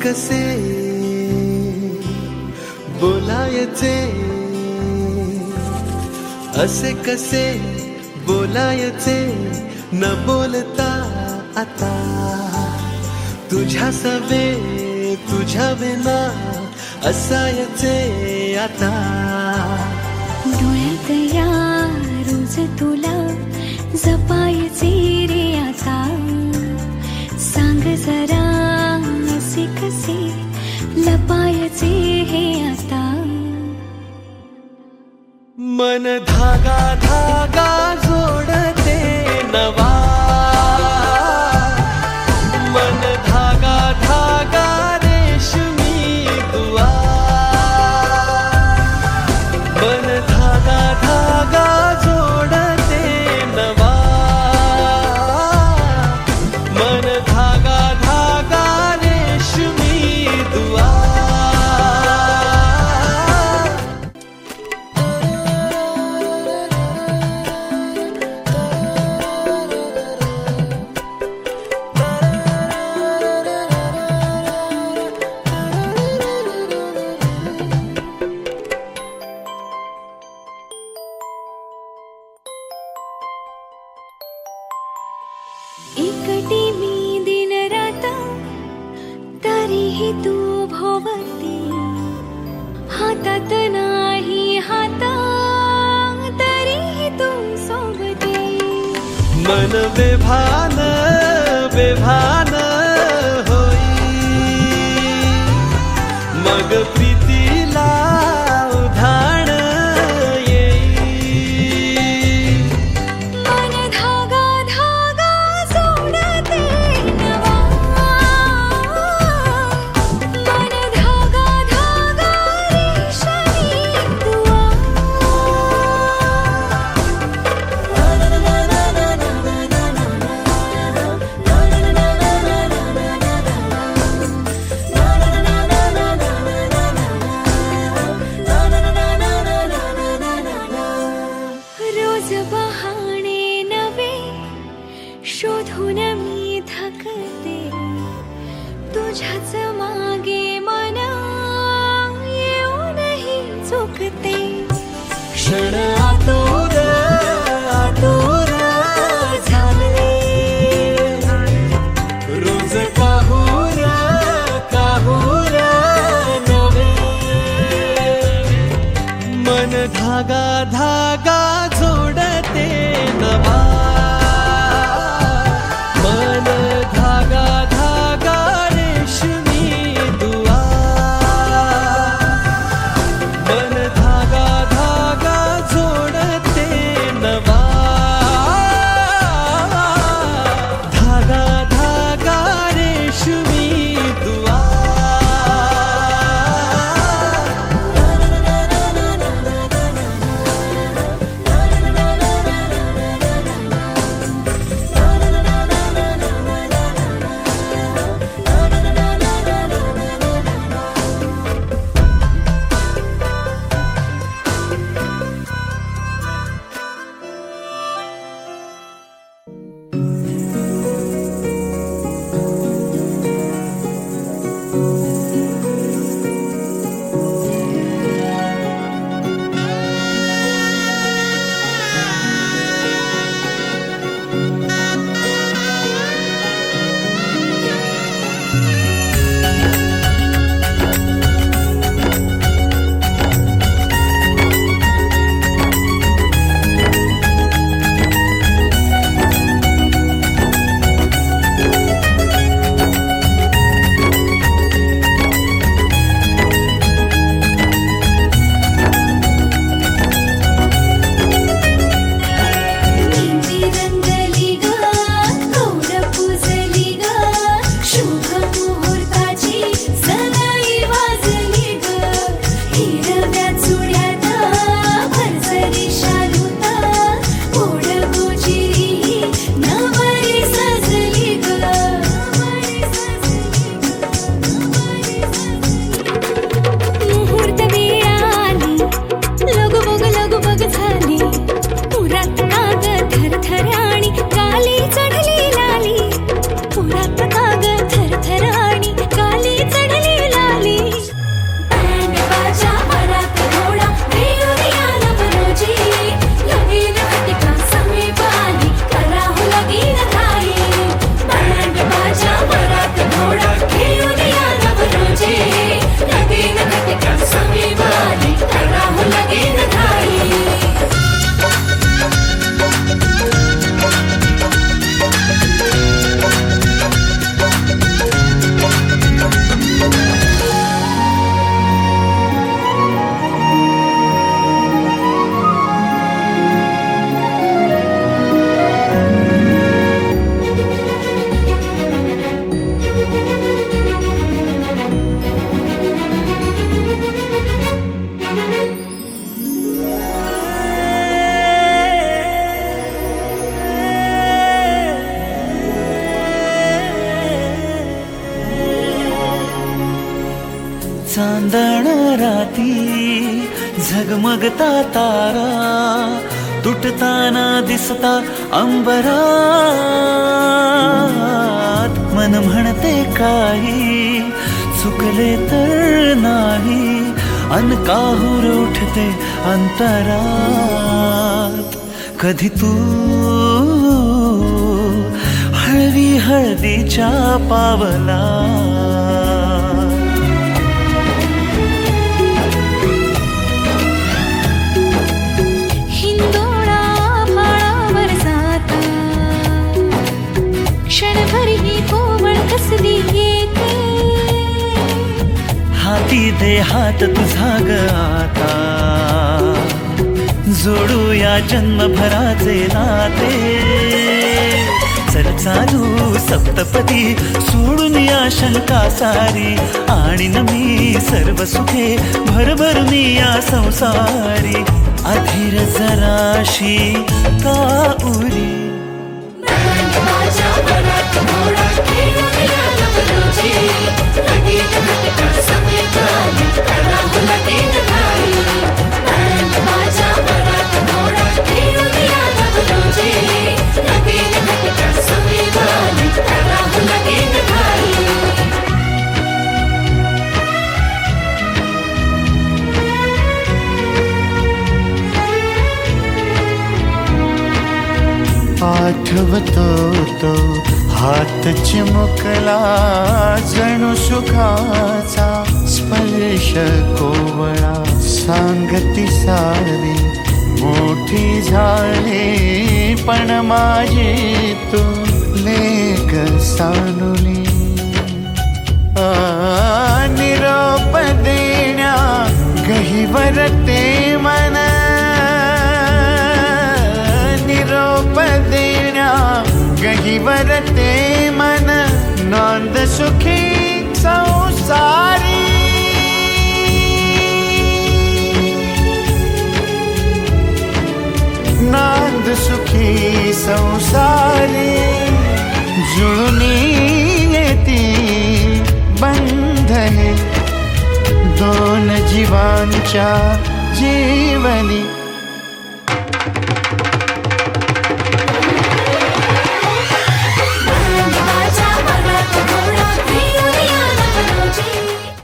कसे बोलायचे, असे कसे बोलायचे न बोलता आता, तुझ्या सवे तुझ्या विना असायचे आता. डोळ्यात या रोज तुला जपायचे रे आता, सांग जरा असे कसे लपायचे हे आता. मन धागा धागा जोडते नवा, मन धागा धागा रेशमी दुआ, मन धागा धागा जोडते नवा, मन धागा धागा रेशमी दुआ. एकटी मी दिन रात तरीही तू भोवती, हातात नाही हात तरीही तू सोबती. मन बेभान बेभान होई, मग प्रीतीला उधाण येई. मन धागा धागा जोडते नवा, मन धागा धागा रेशमी दुआ. रोज बहाणे नवे शोधून मी थकते, तुझ्याच मागे मन येऊनही चुकते. क्षण आतुर आतुर झाले, रोज काहूर काहूर नवे. मन धागा धागा जोडते नवा, मन धागा धागा रेशमी दुआ, मन धागा धागा जोडते नवा, धागा धागा रेशमी दुआ. चांदण राती झगमगता तारा तुटताना दिसता अंबरात. मन म्हणते काही चुकले तर नाही अन काहूर उठते अंतरात. कधी तू हळवी हळदीच्या पावला हिंदोळा माळावर जाता क्षणभर ही कोवळ कसली येते. हाती दे हात तुझा ग आता जोडूया जन्मभराचे नाते. चल चालू सप्तपदी सोडून या शंका सारी आणीन मी सर्व सुखे भरभरून या संसारी. अधीर जराशी का उरी आठवतो तो हात चिमुकला जणू सुखाचा स्पर्श कोवळा. सांगती सारी मोठी झाली पण माझी तू लेक सानुली. निरोप देण्या गहिवर ते मन निरोप देण्या गहिवर ते मन नांद सुखी संसारी. नांद सुखी संसारी जुळून येती बंध हे दोन जीवांच्या जीवनी.